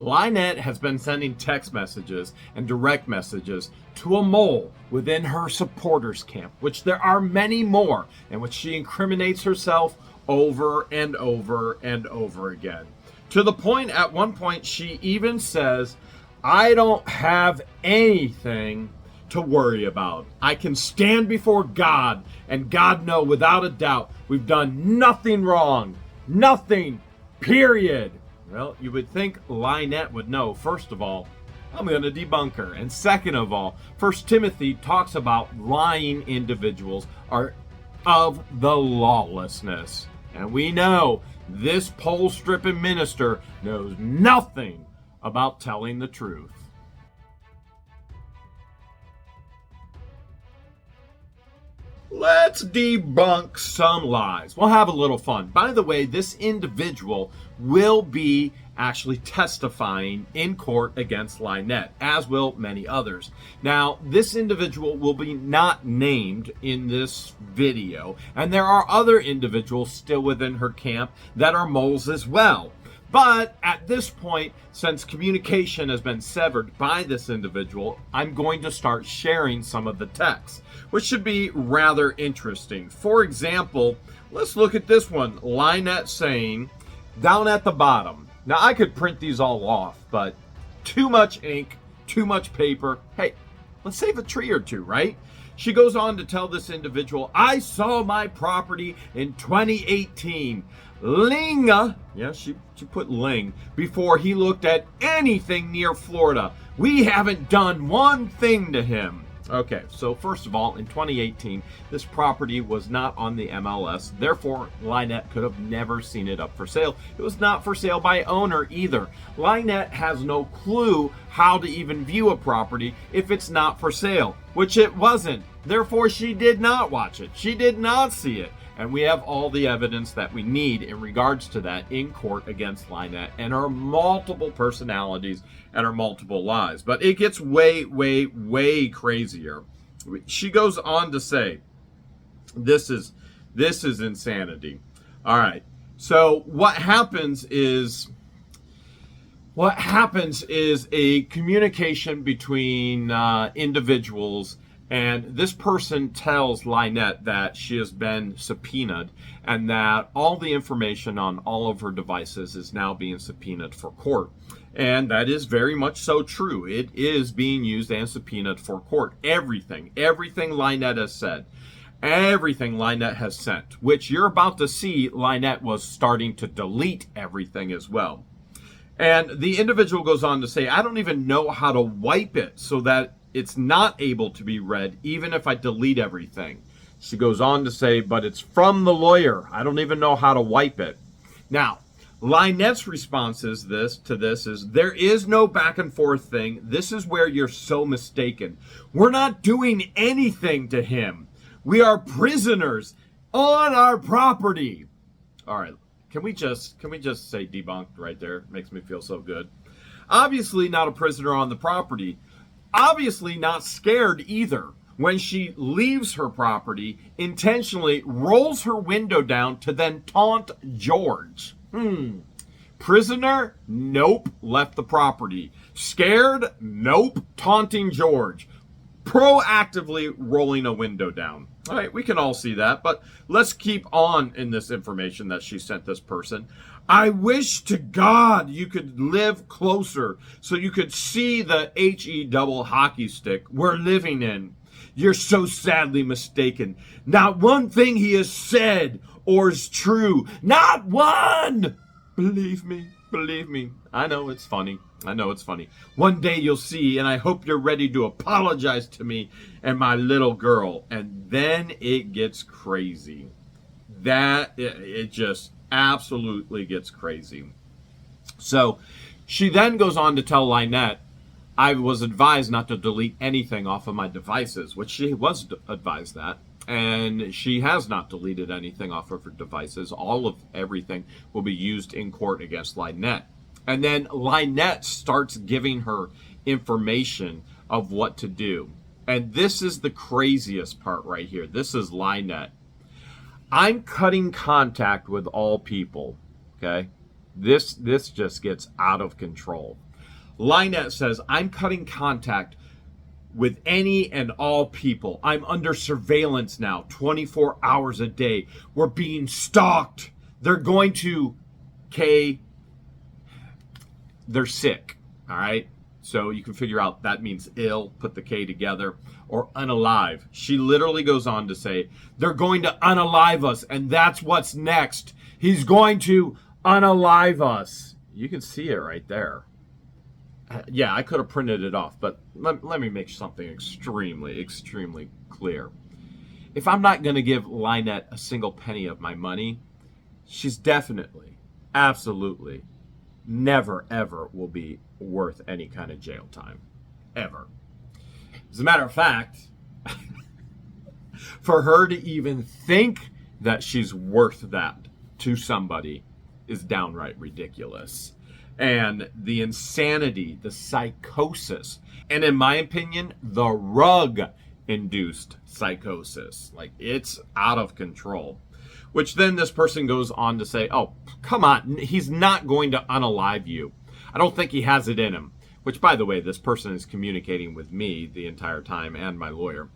LIEnette has been sending text messages and direct messages to a mole within her supporters camp, which there are many more, in which she incriminates herself over and over and over again. To the point, at one point, she even says, "I don't have anything to worry about. I can stand before God, and God know without a doubt we've done nothing wrong. Nothing. Period." Well, you would think LIEnette would know. First of all, I'm going to debunk her. And second of all, First Timothy talks about lying individuals are of the lawlessness. And we know this pole-stripping minister knows nothing about telling the truth. Let's debunk some lies. We'll have a little fun. By the way, this individual will be actually testifying in court against LIEnette, as will many others. Now, this individual will be not named in this video, and there are other individuals still within her camp that are moles as well. But at this point, since communication has been severed by this individual, I'm going to start sharing some of the text, which should be rather interesting. For example, let's look at this one. LIEnette saying, down at the bottom. Now, I could print these all off, but too much ink, too much paper. Hey, let's save a tree or two, right? She goes on to tell this individual, "I saw my property in 2018. Ling," yeah, she put Ling, "before he looked at anything near Florida. We haven't done one thing to him." Okay, so first of all, in 2018, this property was not on the MLS. Therefore, LIEnette could have never seen it up for sale. It was not for sale by owner either. LIEnette has no clue how to even view a property if it's not for sale, which it wasn't. Therefore, she did not watch it. She did not see it. And we have all the evidence that we need in regards to that in court against LIEnette and her multiple personalities and her multiple lies. But it gets way, way, way crazier. She goes on to say, this is insanity. All right. So what happens is a communication between individuals. And this person tells LIEnette that she has been subpoenaed and that all the information on all of her devices is now being subpoenaed for court. And that is very much so true. It is being used and subpoenaed for court. Everything LIEnette has said, everything LIEnette has sent, which you're about to see, LIEnette was starting to delete everything as well. And the individual goes on to say, "I don't even know how to wipe it so that it's not able to be read, even if I delete everything." She goes on to say, "But it's from the lawyer. I don't even know how to wipe it." Now, LIEnette's response to this is, "There is no back and forth thing. This is where you're so mistaken. We're not doing anything to him. We are prisoners on our property." All right, can we just say debunked right there? Makes me feel so good. Obviously not a prisoner on the property. Obviously not scared either when she leaves her property, intentionally rolls her window down to then taunt George. Prisoner? Nope. Left the property. Scared? Nope. Taunting George. Proactively rolling a window down. All right, we can all see that, but let's keep on in this information that she sent this person. "I wish to God you could live closer so you could see the HE double hockey stick we're living in. You're so sadly mistaken. Not one thing he has said or is true. Not one! Believe me. I know it's funny. One day you'll see, and I hope you're ready to apologize to me and my little girl." And then it gets crazy. It just absolutely gets crazy. So she then goes on to tell LIEnette, "I was advised not to delete anything off of my devices," which she was advised that. And she has not deleted anything off of her devices. All of everything will be used in court against LIEnette. And then LIEnette starts giving her information of what to do. And this is the craziest part right here. This is LIEnette. "I'm cutting contact with all people." Okay? This just gets out of control. LIEnette says, I'm cutting contact with any and all people. I'm under surveillance now, 24 hours a day. We're being stalked. They're going to, they're sick, all right? So you can figure out that means ill, put the K together, or unalive. She literally goes on to say, they're going to unalive us, and that's what's next. He's going to unalive us. You can see it right there. Yeah, I could have printed it off, but let me make something extremely, extremely clear. If I'm not going to give LIEnette a single penny of my money, she's definitely, absolutely, never, ever will be worth any kind of jail time. Ever. As a matter of fact, for her to even think that she's worth that to somebody is downright ridiculous. And the insanity, the psychosis, and in my opinion, the rug-induced psychosis. Like, it's out of control. Which then this person goes on to say, oh, come on, he's not going to unalive you. I don't think he has it in him. Which, by the way, this person is communicating with me the entire time and my lawyer.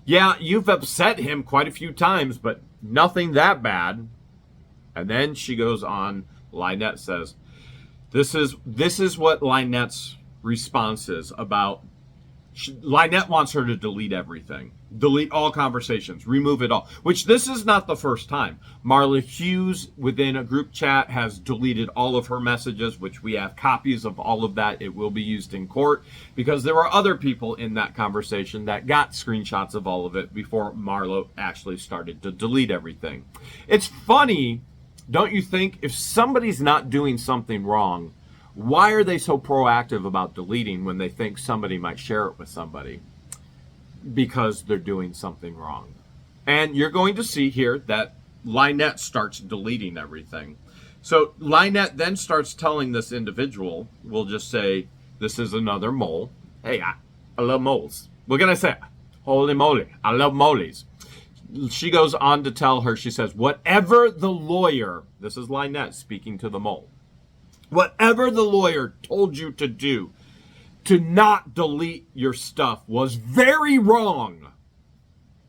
Yeah, you've upset him quite a few times, but nothing that bad. And then she goes on, LIEnette says, This is what LIEnette's response is about. LIEnette wants her to delete everything. Delete all conversations. Remove it all. Which this is not the first time. Marla Hughes within a group chat has deleted all of her messages, which we have copies of all of that. It will be used in court because there were other people in that conversation that got screenshots of all of it before Marla actually started to delete everything. It's funny, don't you think? If somebody's not doing something wrong, why are they so proactive about deleting when they think somebody might share it with somebody? Because they're doing something wrong. And you're going to see here that LIEnette starts deleting everything. So LIEnette then starts telling this individual, we'll just say, this is another mole. Hey, I love moles. What can I say? Holy moly, I love moles. She goes on to tell her, she says, whatever the lawyer, this is LIEnette speaking to the mole, whatever the lawyer told you to do to not delete your stuff was very wrong.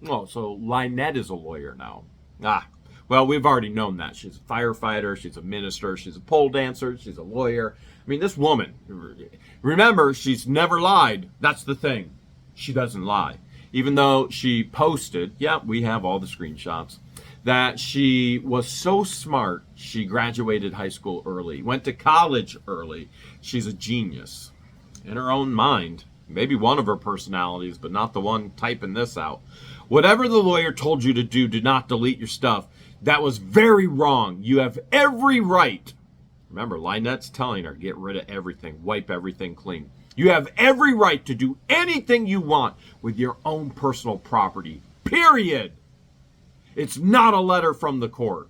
Oh, so LIEnette is a lawyer now. Well, we've already known that. She's a firefighter, she's a minister, she's a pole dancer, she's a lawyer. I mean, this woman, remember, she's never lied. That's the thing. She doesn't lie. Even though she posted, yeah, we have all the screenshots, that she was so smart, she graduated high school early, went to college early. She's a genius in her own mind. Maybe one of her personalities, but not the one typing this out. Whatever the lawyer told you to do not delete your stuff, that was very wrong. You have every right. Remember, LIEnette's telling her, get rid of everything, wipe everything clean. You have every right to do anything you want with your own personal property, period. It's not a letter from the court.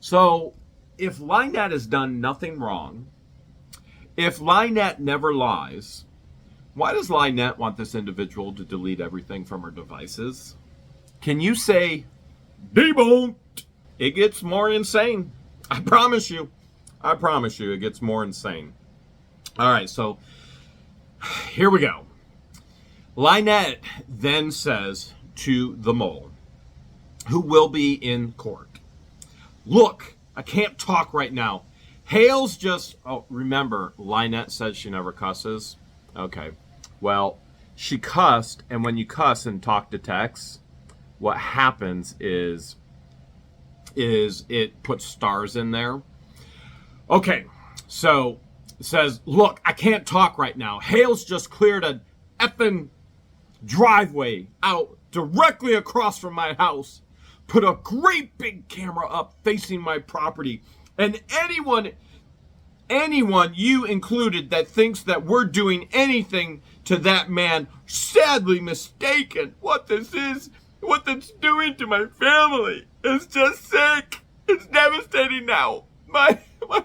So if LIEnette has done nothing wrong, if LIEnette never lies, why does LIEnette want this individual to delete everything from her devices? Can you say, debunked? It gets more insane. I promise you. I promise you it gets more insane. All right, so here we go. LIEnette then says to the mole, who will be in court, look, I can't talk right now. Hale's just, oh, remember, LIEnette said she never cusses. Okay, well, she cussed, and when you cuss and talk to text, what happens is it puts stars in there. Okay, so it says, look, I can't talk right now. Hale's just cleared an effing driveway out directly across from my house. Put a great big camera up facing my property. And anyone, you included, that thinks that we're doing anything to that man, sadly mistaken. What this is, what it's doing to my family is just sick. It's devastating now. My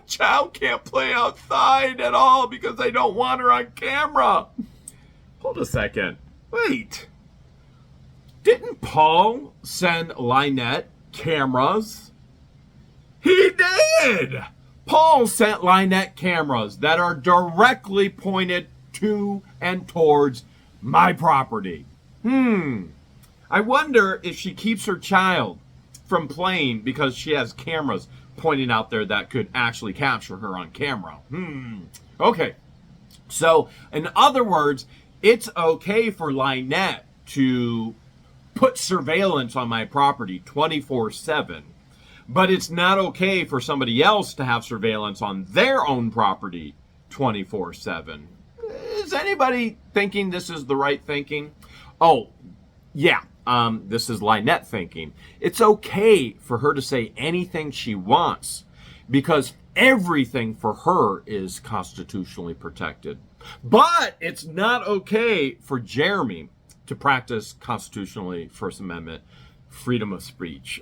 child can't play outside at all because I don't want her on camera. Hold a second. Wait. Didn't Paul send LIEnette cameras? He did! Paul sent LIEnette cameras that are directly pointed to and towards my property. I wonder if she keeps her child from playing because she has cameras pointing out there that could actually capture her on camera. Okay. So, in other words, it's okay for LIEnette to put surveillance on my property 24/7, but it's not okay for somebody else to have surveillance on their own property 24/7. Is anybody thinking this is the right thinking? Oh, yeah. This is LIEnette thinking. It's okay for her to say anything she wants because everything for her is constitutionally protected. But it's not okay for Jeremy to practice constitutionally First Amendment freedom of speech.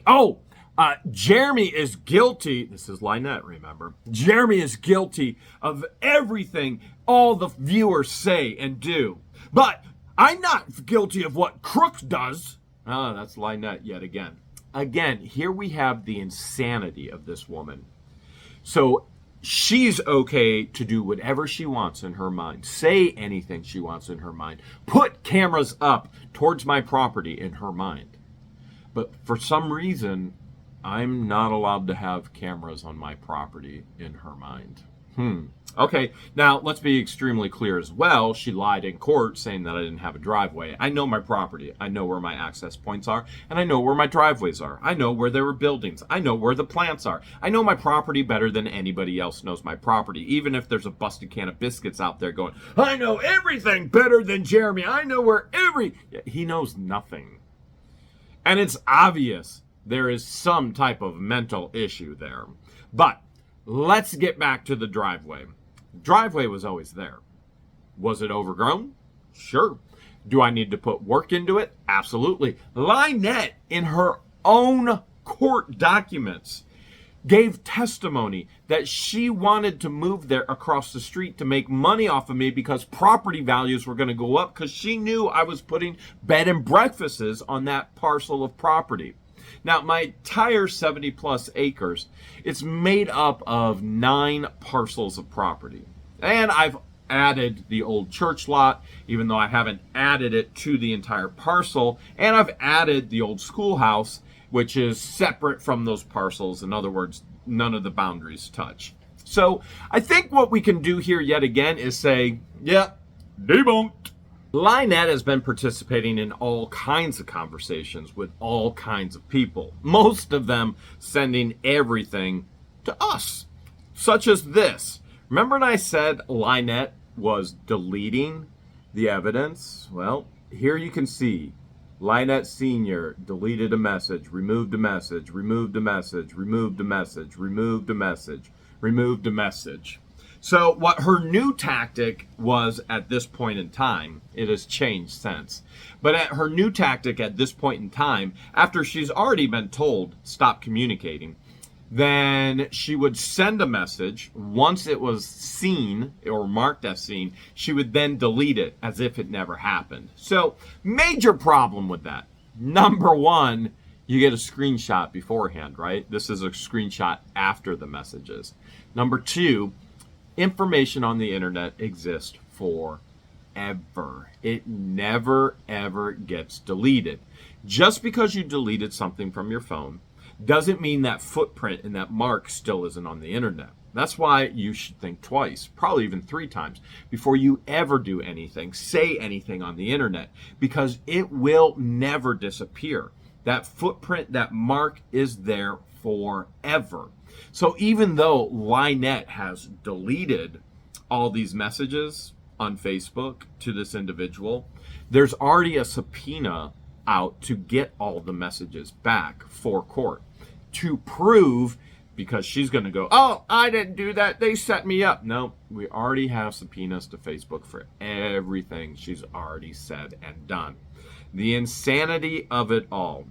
Jeremy is guilty. This is LIEnette, remember. Jeremy is guilty of everything all the viewers say and do. But I'm not guilty of what Crook does. That's LIEnette yet again. Again, here we have the insanity of this woman. So she's okay to do whatever she wants in her mind, say anything she wants in her mind, put cameras up towards my property in her mind. But for some reason, I'm not allowed to have cameras on my property in her mind. Okay, now let's be extremely clear as well. She lied in court saying that I didn't have a driveway. I know my property. I know where my access points are, and I know where my driveways are. I know where there were buildings. I know where the plants are. I know my property better than anybody else knows my property, even if there's a busted can of biscuits out there going, I know everything better than Jeremy. I know where he knows nothing. And it's obvious there is some type of mental issue there. But let's get back to the driveway. Driveway was always there. Was it overgrown? Sure. Do I need to put work into it? Absolutely. LIEnette, in her own court documents, gave testimony that she wanted to move there across the street to make money off of me because property values were going to go up because she knew I was putting bed and breakfasts on that parcel of property. Now, my entire 70 plus acres, it's made up of 9 parcels of property. And I've added the old church lot, even though I haven't added it to the entire parcel. And I've added the old schoolhouse, which is separate from those parcels. In other words, none of the boundaries touch. So I think what we can do here yet again is say, yeah, debunked. LIEnette has been participating in all kinds of conversations with all kinds of people, most of them sending everything to us, such as this. Remember when I said LIEnette was deleting the evidence? Well, here you can see LIEnette Sr. deleted a message, removed a message, removed a message, removed a message, removed a message, removed a message. So what her new tactic was at this point in time, it has changed since, but at her new tactic at this point in time, after she's already been told stop communicating, then she would send a message. Once it was seen or marked as seen, she would then delete it as if it never happened. So major problem with that. Number one, you get a screenshot beforehand, right? This is a screenshot after the messages. Number two, information on the internet exists forever. It never, ever gets deleted. Just because you deleted something from your phone doesn't mean that footprint and that mark still isn't on the internet. That's why you should think twice, probably even 3 times, before you ever do anything, say anything on the internet, because it will never disappear. That footprint, that mark is there forever. So even though LIEnette has deleted all these messages on Facebook to this individual, there's already a subpoena out to get all the messages back for court to prove, because she's going to go, oh, I didn't do that, they set me up. No, we already have subpoenas to Facebook for everything she's already said and done. The insanity of it all.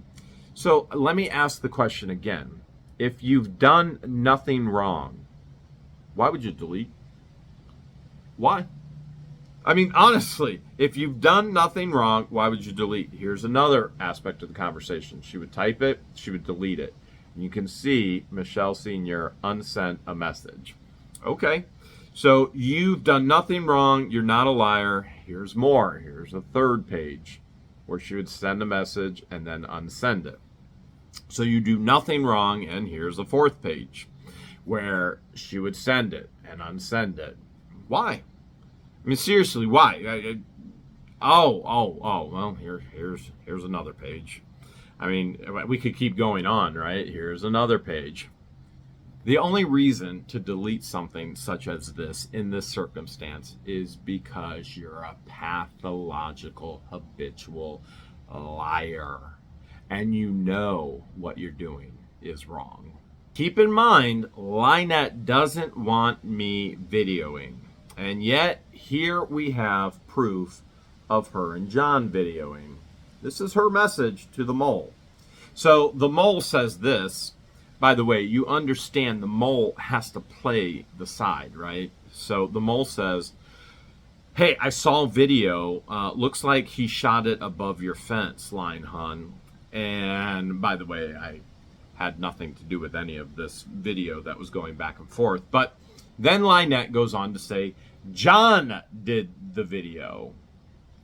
So let me ask the question again. If you've done nothing wrong, why would you delete? Why? I mean, honestly, if you've done nothing wrong, why would you delete? Here's another aspect of the conversation. She would type it, she would delete it. You can see Michelle Sr. unsent a message. Okay, so you've done nothing wrong. You're not a liar. Here's more. Here's a third page where she would send a message and then unsend it. So you do nothing wrong, and here's the fourth page where she would send it and unsend it. Why? I mean, seriously, why? Well, here's another page. I mean, we could keep going on, right? Here's another page. The only reason to delete something such as this in this circumstance is because you're a pathological, habitual liar. And you know what you're doing is wrong. Keep in mind, LIEnette doesn't want me videoing. And yet, here we have proof of her and John videoing. This is her message to the mole. So the mole says this. By the way, you understand the mole has to play the side, right? So the mole says, hey, I saw a video. Looks like he shot it above your fence, line hun. And by the way, I had nothing to do with any of this video that was going back and forth. But then LIEnette goes on to say, John did the video.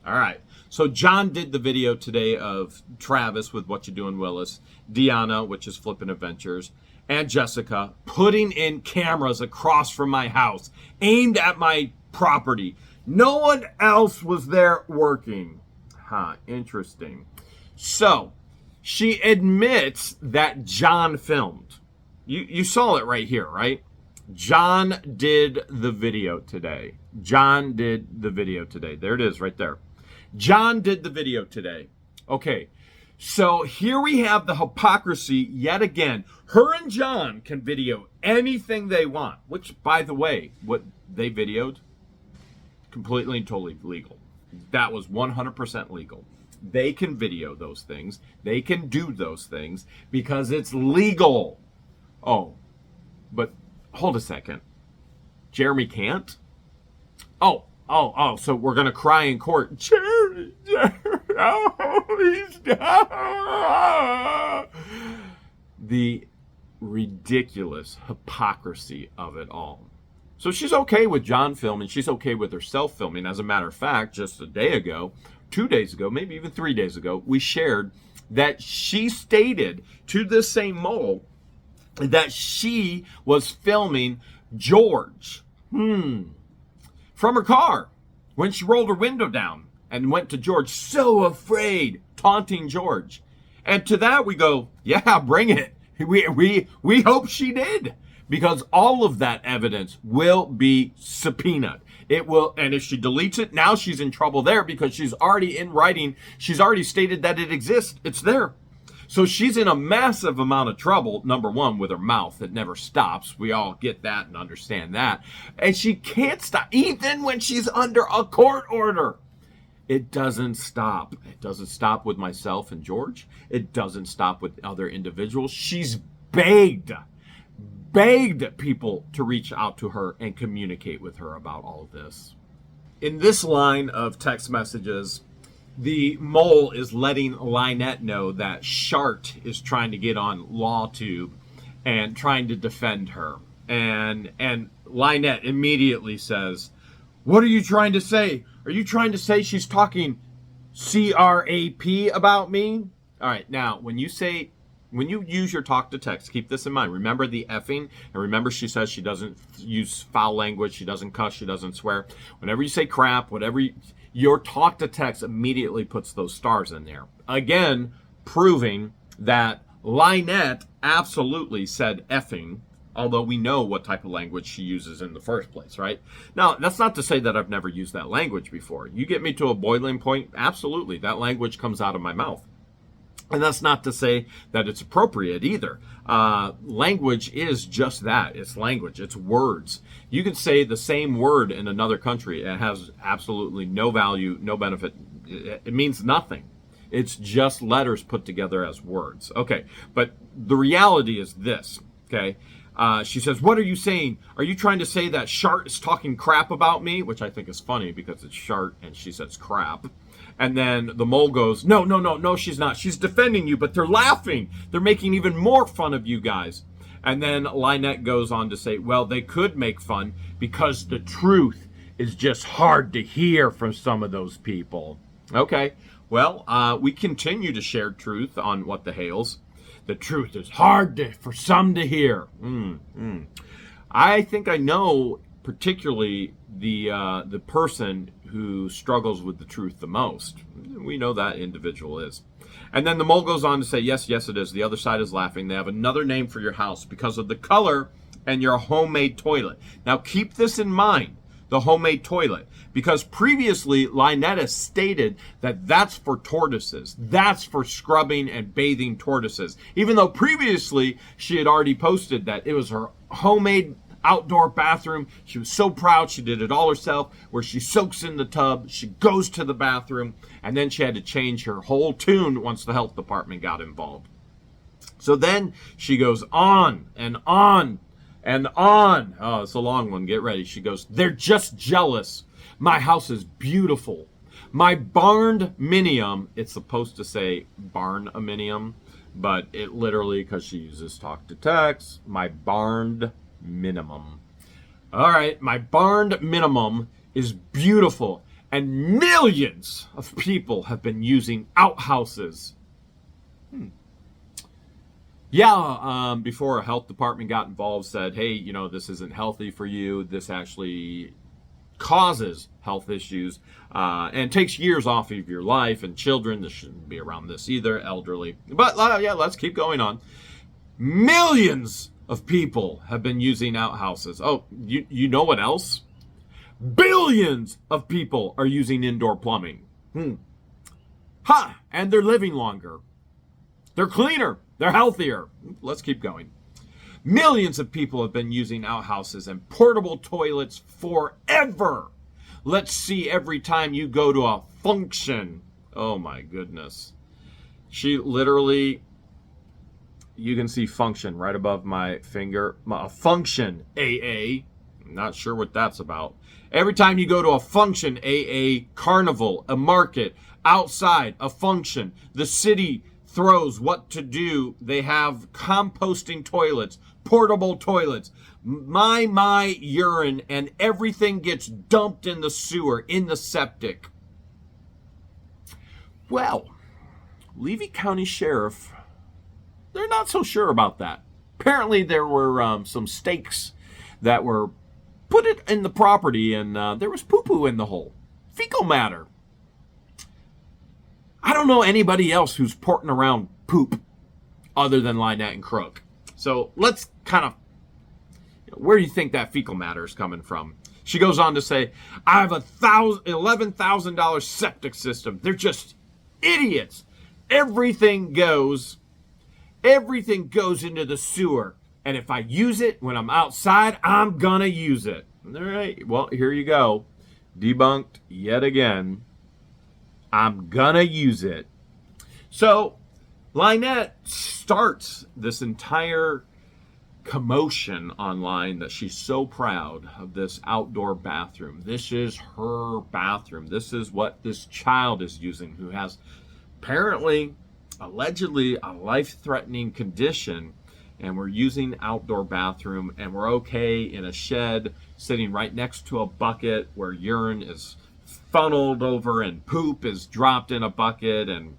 All right. So John did the video today of Travis with What You Doing, Willis, Deanna, which is Flippin' Adventures, and Jessica putting in cameras across from my house, aimed at my property. No one else was there working. Interesting. So she admits that John filmed. You saw it right here, right? John did the video today. John did the video today. There it is right there. John did the video today. Okay, so here we have the hypocrisy yet again. Her and John can video anything they want, which, by the way, what they videoed, completely and totally legal. That was 100% legal. They can video those things. They can do those things because it's legal. Oh, but hold a second. Jeremy can't? Oh, so we're going to cry in court. Jeremy, he's down. The ridiculous hypocrisy of it all. So she's okay with John filming. She's okay with herself filming. As a matter of fact, just a day ago, 2 days ago, maybe even 3 days ago, we shared that she stated to this same mole that she was filming George from her car when she rolled her window down and went to George, so afraid, taunting George. And to that we go, yeah, bring it. We hope she did, because all of that evidence will be subpoenaed. It will, and if she deletes it, now she's in trouble there because she's already in writing. She's already stated that it exists. It's there. So she's in a massive amount of trouble, number one, with her mouth that never stops. We all get that and understand that. And she can't stop, even when she's under a court order. It doesn't stop. It doesn't stop with myself and George. It doesn't stop with other individuals. She's begged people to reach out to her and communicate with her about all of this. In this line of text messages, the mole is letting LIEnette know that Shart is trying to get on LawTube and trying to defend her. And LIEnette immediately says, what are you trying to say? Are you trying to say she's talking crap about me? All right, now, when you use your talk to text, keep this in mind. Remember the effing, and remember she says she doesn't use foul language, she doesn't cuss, she doesn't swear. Whenever you say crap, your talk to text immediately puts those stars in there. Again, proving that LIEnette absolutely said effing, although we know what type of language she uses in the first place, right? Now, that's not to say that I've never used that language before. You get me to a boiling point, absolutely, that language comes out of my mouth. And that's not to say that it's appropriate either. Language is just that. It's language. It's words. You can say the same word in another country. It has absolutely no value, no benefit. It means nothing. It's just letters put together as words. Okay, but the reality is this, okay? She says, "What are you saying? Are you trying to say that Shart is talking crap about me?" Which I think is funny because it's Shart and she says crap. And then the mole goes, no, she's not. She's defending you, but they're laughing. They're making even more fun of you guys. And then LIEnette goes on to say, well, they could make fun because the truth is just hard to hear from some of those people. Okay, well, we continue to share truth on What the Hales. The truth is hard for some to hear. I think I know particularly the person who struggles with the truth the most. We know that individual is. And then the mole goes on to say, yes, it is. The other side is laughing. They have another name for your house because of the color and your homemade toilet. Now keep this in mind, the homemade toilet, because previously LIEnette has stated that that's for tortoises. That's for scrubbing and bathing tortoises. Even though previously she had already posted that it was her homemade outdoor bathroom. She was so proud she did it all herself, where she soaks in the tub, she goes to the bathroom, and then she had to change her whole tune once the health department got involved. So then she goes on and on and on. Oh, it's a long one. Get ready. She goes, they're just jealous. My house is beautiful. My barn-minium, it's supposed to say barn-aminium, but it literally, because she uses talk to text, my barned minimum. All right, my barned minimum is beautiful, and millions of people have been using outhouses. Yeah, before a health department got involved, said, hey, this isn't healthy for you. This actually causes health issues and takes years off of your life, and children, this shouldn't be around this either, elderly. But yeah, let's keep going on. Millions of people have been using outhouses. Oh, you know what else? Billions of people are using indoor plumbing. Ha! And they're living longer. They're cleaner. They're healthier. Let's keep going. Millions of people have been using outhouses and portable toilets forever. Let's see every time you go to a function. Oh my goodness. She literally, you can see function right above my finger. A function, AA. I'm not sure what that's about. Every time you go to a function, AA, carnival, a market, outside, a function, the city throws what to do. They have composting toilets, portable toilets, my urine, and everything gets dumped in the sewer, in the septic. Well, Levy County Sheriff, they're not so sure about that. Apparently there were some stakes that were put it in the property, and there was poo-poo in the hole. Fecal matter. I don't know anybody else who's porting around poop other than LIEnette and Crook. So let's kind of, where do you think that fecal matter is coming from? She goes on to say, I have $11,000 septic system. They're just idiots. Everything goes into the sewer. And if I use it when I'm outside, I'm gonna use it. All right, well, here you go. Debunked yet again. I'm gonna use it. So LIEnette starts this entire commotion online that she's so proud of this outdoor bathroom. This is her bathroom. This is what this child is using, who has apparently, allegedly, a life-threatening condition. And we're using outdoor bathroom, and we're okay in a shed sitting right next to a bucket where urine is funneled over and poop is dropped in a bucket, and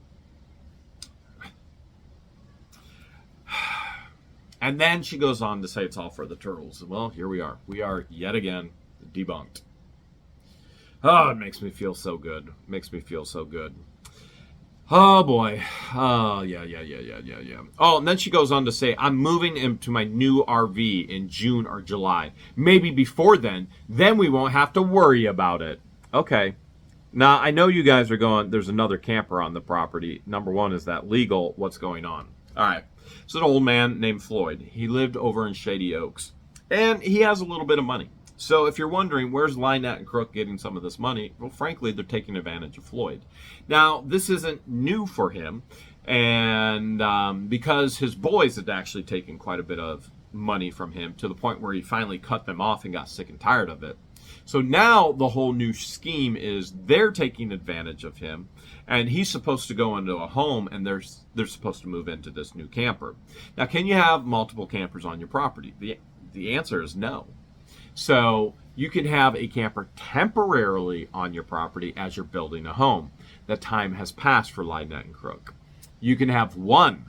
then she goes on to say it's all for the turtles. Well, here we are. We are yet again debunked. Oh, it makes me feel so good. Makes me feel so good. Oh boy. Oh, yeah. Oh, and then she goes on to say, I'm moving into my new RV in June or July. Maybe before then we won't have to worry about it. Okay. Now, I know you guys are going, there's another camper on the property. Number one, is that legal? What's going on? All right. It's an old man named Floyd. He lived over in Shady Oaks, and he has a little bit of money. So if you're wondering, where's LIEnette and Crook getting some of this money? Well, frankly, they're taking advantage of Floyd. Now, this isn't new for him, and because his boys had actually taken quite a bit of money from him to the point where he finally cut them off and got sick and tired of it. So now the whole new scheme is they're taking advantage of him, and he's supposed to go into a home, and they're supposed to move into this new camper. Now, can you have multiple campers on your property? The answer is no. So you can have a camper temporarily on your property as you're building a home. That time has passed for LIEnette and CROOK. You can have one.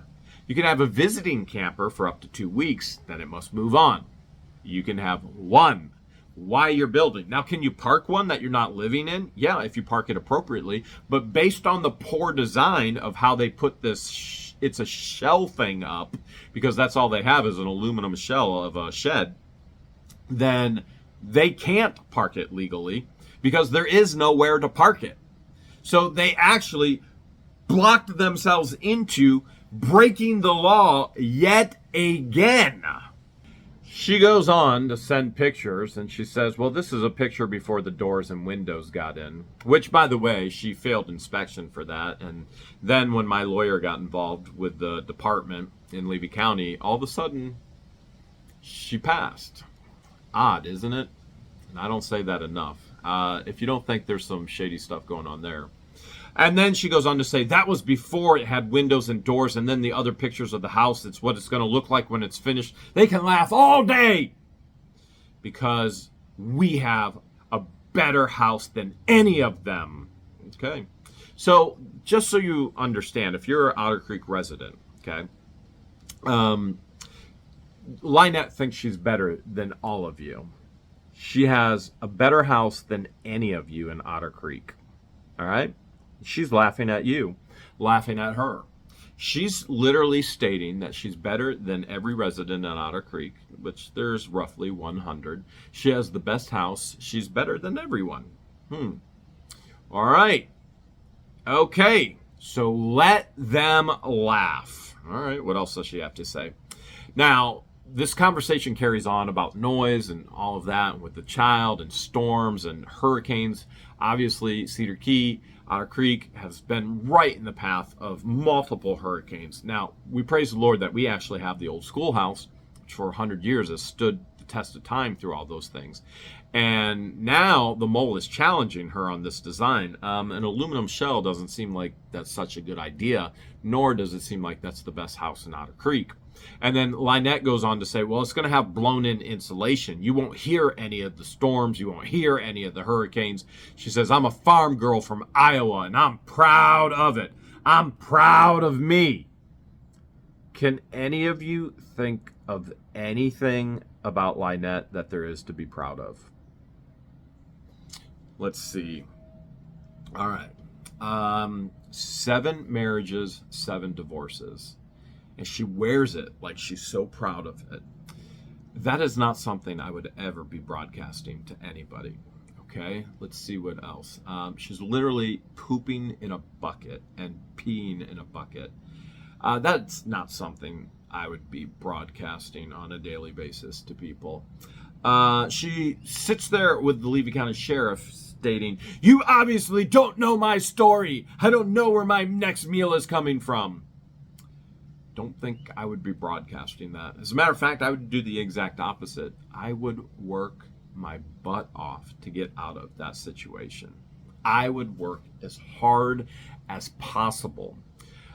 You can have a visiting camper for up to 2 weeks, then it must move on. You can have one while you're building. Now, can you park one that you're not living in? Yeah, if you park it appropriately. But based on the poor design of how they put this, it's a shell thing up, because that's all they have is an aluminum shell of a shed, then they can't park it legally because there is nowhere to park it. So they actually blocked themselves into breaking the law yet again. She goes on to send pictures, and she says, well, this is a picture before the doors and windows got in, which, by the way, she failed inspection for that. And then when my lawyer got involved with the department in Levy County, all of a sudden, she passed. Odd, isn't it? And I don't say that enough. If you don't think there's some shady stuff going on there. And then she goes on to say that was before it had windows and doors, and then the other pictures of the house, it's what it's going to look like when it's finished. They can laugh all day because we have a better house than any of them. Okay. So just so you understand, if you're an Otter Creek resident, okay, LIEnette thinks she's better than all of you. She has a better house than any of you in Otter Creek. All right? She's laughing at you, laughing at her. She's literally stating that she's better than every resident in Otter Creek, which there's roughly 100. She has the best house. She's better than everyone. All right. Okay. So let them laugh. All right. What else does she have to say? Now, this conversation carries on about noise and all of that with the child and storms and hurricanes. Obviously, Cedar Key, Otter Creek has been right in the path of multiple hurricanes. Now, we praise the Lord that we actually have the old schoolhouse, which for 100 years has stood the test of time through all those things. And now the mole is challenging her on this design. An aluminum shell doesn't seem like that's such a good idea, nor does it seem like that's the best house in Otter Creek. And then LIEnette goes on to say, well, it's going to have blown-in insulation. You won't hear any of the storms. You won't hear any of the hurricanes. She says, I'm a farm girl from Iowa, and I'm proud of it. I'm proud of me. Can any of you think of anything about LIEnette that there is to be proud of? Let's see. All right. 7 marriages, 7 divorces. And she wears it like she's so proud of it. That is not something I would ever be broadcasting to anybody. Okay, let's see what else. She's literally pooping in a bucket and peeing in a bucket. That's not something I would be broadcasting on a daily basis to people. She sits there with the Levy County Sheriff stating, you obviously don't know my story. I don't know where my next meal is coming from. Don't think I would be broadcasting that. As a matter of fact, I would do the exact opposite. I would work my butt off to get out of that situation. I would work as hard as possible.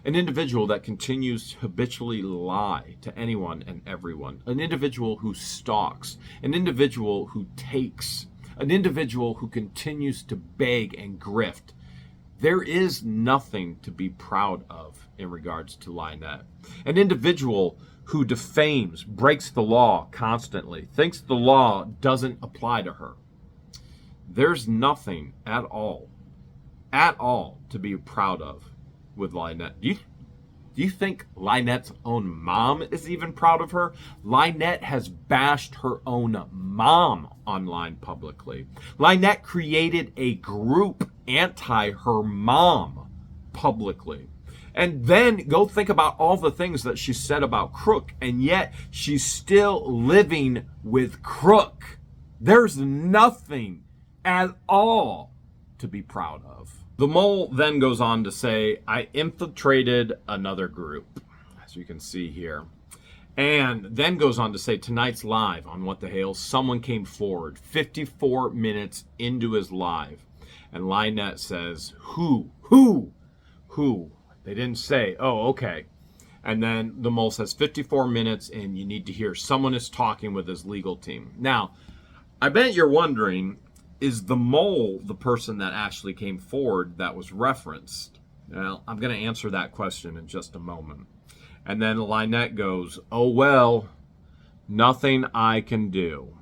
An individual that continues to habitually lie to anyone and everyone. An individual who stalks. An individual who takes. An individual who continues to beg and grift. There is nothing to be proud of in regards to LIEnette. An individual who defames, breaks the law constantly, thinks the law doesn't apply to her. There's nothing at all to be proud of with LIEnette. Do you think LIEnette's own mom is even proud of her? LIEnette has bashed her own mom online publicly. LIEnette created a group anti her mom publicly. And then go think about all the things that she said about CROOK, and yet she's still living with CROOK. There's nothing at all to be proud of. The mole then goes on to say, I infiltrated another group, as you can see here. And then goes on to say, tonight's live on What the Hale, someone came forward 54 minutes into his live. And LIEnette says, who? They didn't say, oh, okay. And then the mole says 54 minutes and you need to hear someone is talking with his legal team. Now, I bet you're wondering, is the mole the person that actually came forward that was referenced? Well, I'm going to answer that question in just a moment. And then LIEnette goes, oh, well, nothing I can do.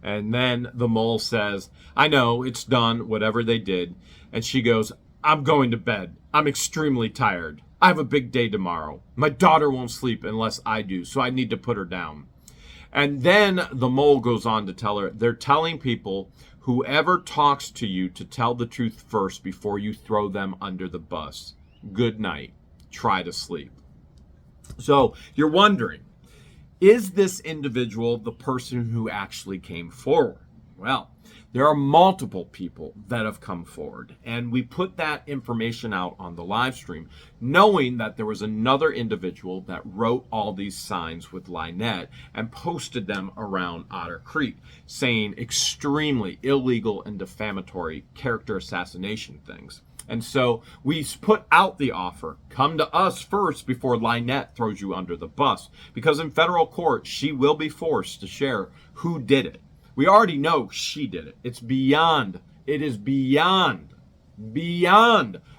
And then the mole says, I know, it's done, whatever they did. And she goes, I'm going to bed. I'm extremely tired. I have a big day tomorrow. My daughter won't sleep unless I do, so I need to put her down. And then the mole goes on to tell her, they're telling people, whoever talks to you, to tell the truth first before you throw them under the bus. Good night. Try to sleep. So you're wondering, is this individual the person who actually came forward? Well, there are multiple people that have come forward, and we put that information out on the live stream, knowing that there was another individual that wrote all these signs with LIEnette and posted them around Otter Creek, saying extremely illegal and defamatory character assassination things. And so we put out the offer, come to us first before LIEnette throws you under the bus, because in federal court, she will be forced to share who did it. We already know she did it. It is beyond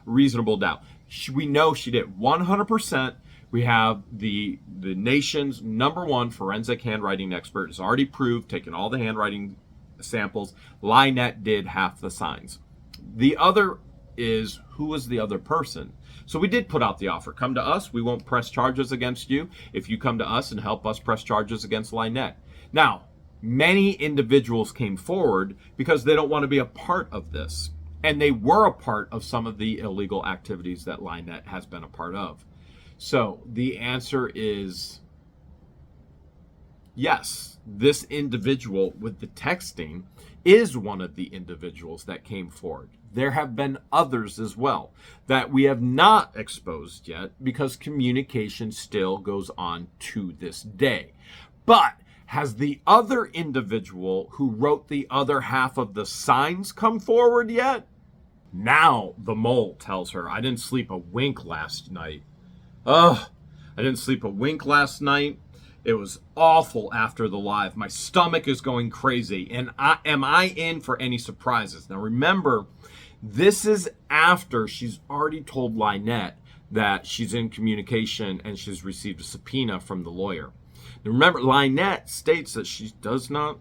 reasonable doubt. We know she did 100%. We have the nation's #1 forensic handwriting expert has already proved, taken all the handwriting samples, LIEnette did half the signs. The other is, who is the other person? So we did put out the offer. Come to us. We won't press charges against you if you come to us and help us press charges against LIEnette. Now, many individuals came forward because they don't want to be a part of this. And they were a part of some of the illegal activities that LIEnette has been a part of. So the answer is yes, this individual with the texting is one of the individuals that came forward. There have been others as well that we have not exposed yet because communication still goes on to this day. But has the other individual who wrote the other half of the signs come forward yet? Now the mole tells her, I didn't sleep a wink last night. I didn't sleep a wink last night. It was awful after the live. My stomach is going crazy. And am I in for any surprises? Now remember, this is after she's already told LIEnette that she's in communication and she's received a subpoena from the lawyer. Now remember, LIEnette states that she does not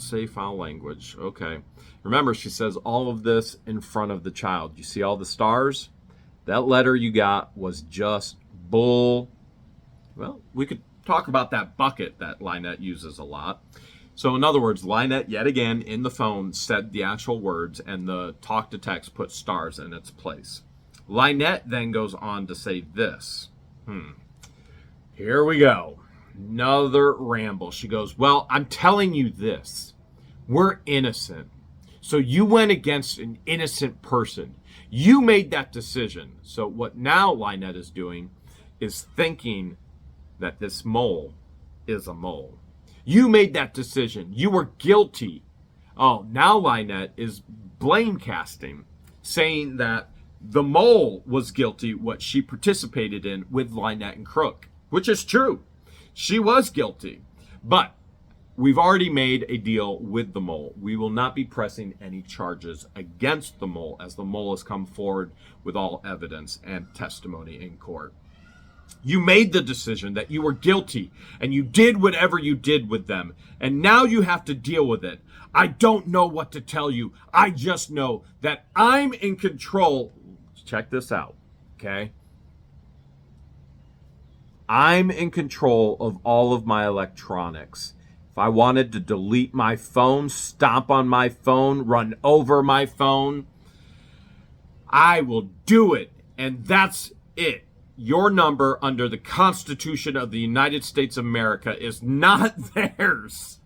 say foul language. Okay. Remember, she says all of this in front of the child. You see all the stars? That letter you got was just bull. Well, we could talk about that bucket that LIEnette uses a lot. So in other words, LIEnette, yet again, in the phone, said the actual words, and the talk to text put stars in its place. LIEnette then goes on to say this. Here we go. Another ramble. She goes, well, I'm telling you this. We're innocent. So you went against an innocent person. You made that decision. So what now LIEnette is doing is thinking that this mole is a mole. You made that decision. You were guilty. Oh, now LIEnette is blame casting, saying that the mole was guilty, what she participated in with LIEnette and Crook, which is true. She was guilty. But we've already made a deal with the mole. We will not be pressing any charges against the mole, as the mole has come forward with all evidence and testimony in court. You made the decision that you were guilty, and you did whatever you did with them, and now you have to deal with it. I don't know what to tell you. I just know that I'm in control. Check this out, okay? I'm in control of all of my electronics. If I wanted to delete my phone, stomp on my phone, run over my phone, I will do it, and that's it. Your number under the Constitution of the United States of America is not theirs.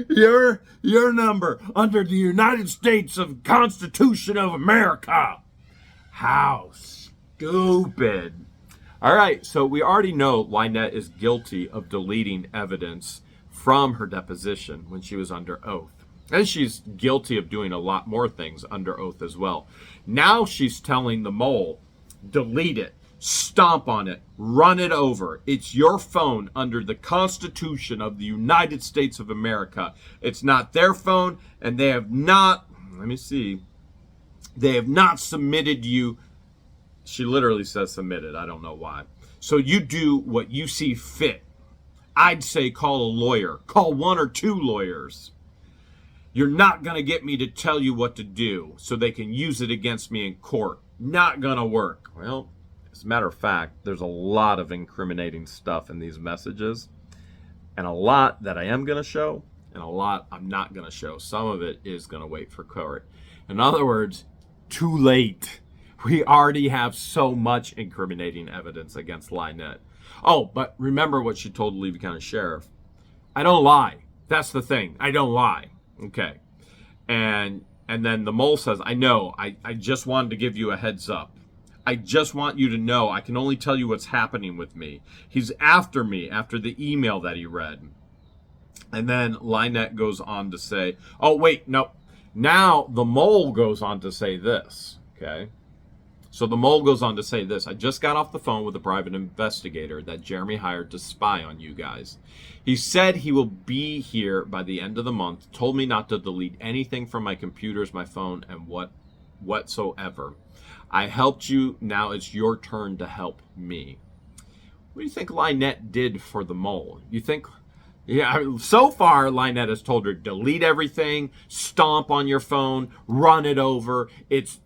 Your number under the United States of Constitution of America. How stupid. All right, so we already know LIEnette is guilty of deleting evidence from her deposition when she was under oath. And she's guilty of doing a lot more things under oath as well. Now she's telling the mole, delete it, stomp on it, run it over. It's your phone under the Constitution of the United States of America. It's not their phone, and they have not, they have not submitted you. She literally says submitted. I don't know why. So you do what you see fit. I'd say call a lawyer. Call one or two lawyers. You're not going to get me to tell you what to do so they can use it against me in court. Not going to work. Well, as a matter of fact, there's a lot of incriminating stuff in these messages, and a lot that I am going to show and a lot I'm not going to show. Some of it is going to wait for court. In other words, too late. We already have so much incriminating evidence against LIEnette. Oh, but remember what she told the Levy County Sheriff. I don't lie. That's the thing. I don't lie. Okay. And then the mole says, I know. I just wanted to give you a heads up. I just want you to know I can only tell you what's happening with me. He's after me after the email that he read. And then LIEnette goes on to say, oh, wait, no. Now the mole goes on to say this. Okay. So the mole goes on to say this. I just got off the phone with a private investigator that Jeremy hired to spy on you guys. He said he will be here by the end of the month, told me not to delete anything from my computers, my phone, and whatsoever. I helped you. Now it's your turn to help me. What do you think LIEnette did for the mole? You think... Yeah, so far, LIEnette has told her, delete everything, stomp on your phone, run it over. It's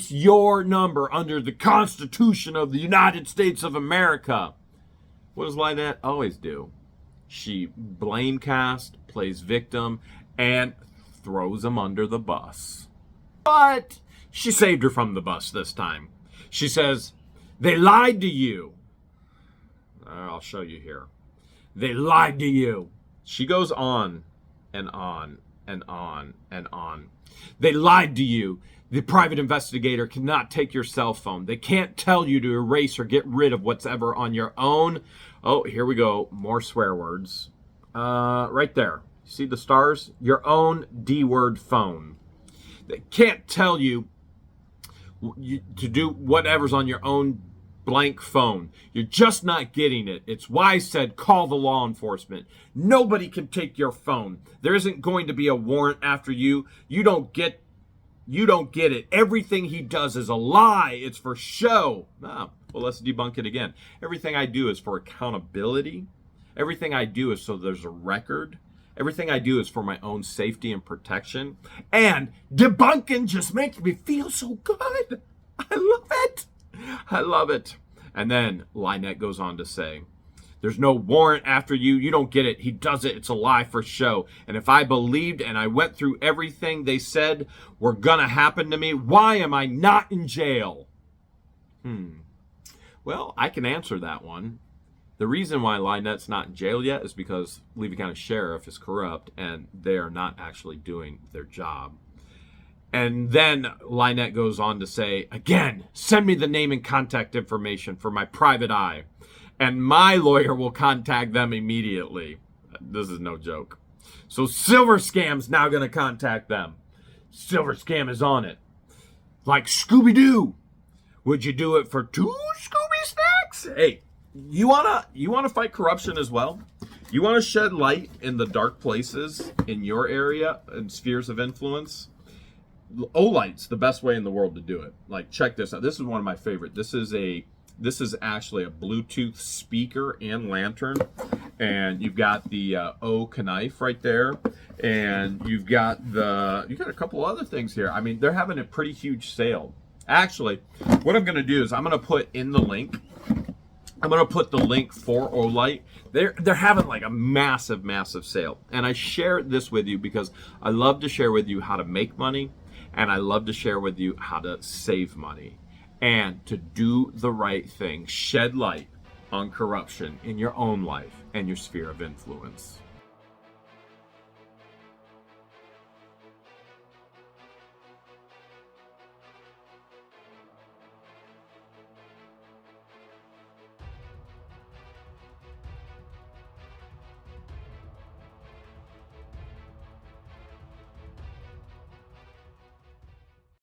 your number under the Constitution of the United States of America. What does LIEnette always do? She blame cast, plays victim, and throws them under the bus. But she saved her from the bus this time. She says, they lied to you. I'll show you here. They lied to you. She goes on and on and on and on. They lied to you. The private investigator cannot take your cell phone. They can't tell you to erase or get rid of what's ever on your own. Oh, here we go. More swear words. Right there. See the stars? Your own D-word phone. They can't tell you to do whatever's on your own blank phone. You're just not getting it. It's why I said call the law enforcement. Nobody can take your phone. There isn't going to be a warrant after you. You don't get it. Everything he does is a lie. It's for show. Well, let's debunk it again. Everything I do is for accountability. Everything I do is so there's a record. Everything I do is for my own safety and protection. And debunking just makes me feel so good. I love it. I love it. And then LIEnette goes on to say, there's no warrant after you. You don't get it. He does it. It's a lie for show. And if I believed and I went through everything they said were going to happen to me, why am I not in jail? Well, I can answer that one. The reason why LIEnette's not in jail yet is because Levy County Sheriff is corrupt and they are not actually doing their job. And then LIEnette goes on to say, again, send me the name and contact information for my private eye, and my lawyer will contact them immediately. This is no joke. So Silver Scam's now going to contact them. Silver Scam is on it. Like Scooby-Doo. Would you do it for 2 Scooby Snacks? Hey, you wanna fight corruption as well? You want to shed light in the dark places in your area and spheres of influence? Olight's the best way in the world to do it. Like, check this out. This is one of my favorite. This is actually a Bluetooth speaker and lantern, and you've got the O knife right there, and you've got a couple other things here. I mean, they're having a pretty huge sale. Actually, what I'm going to do is I'm going to put in the link. I'm going to put the link for Olight. They're having like a massive sale, and I share this with you because I love to share with you how to make money. And I love to share with you how to save money and to do the right thing, shed light on corruption in your own life and your sphere of influence.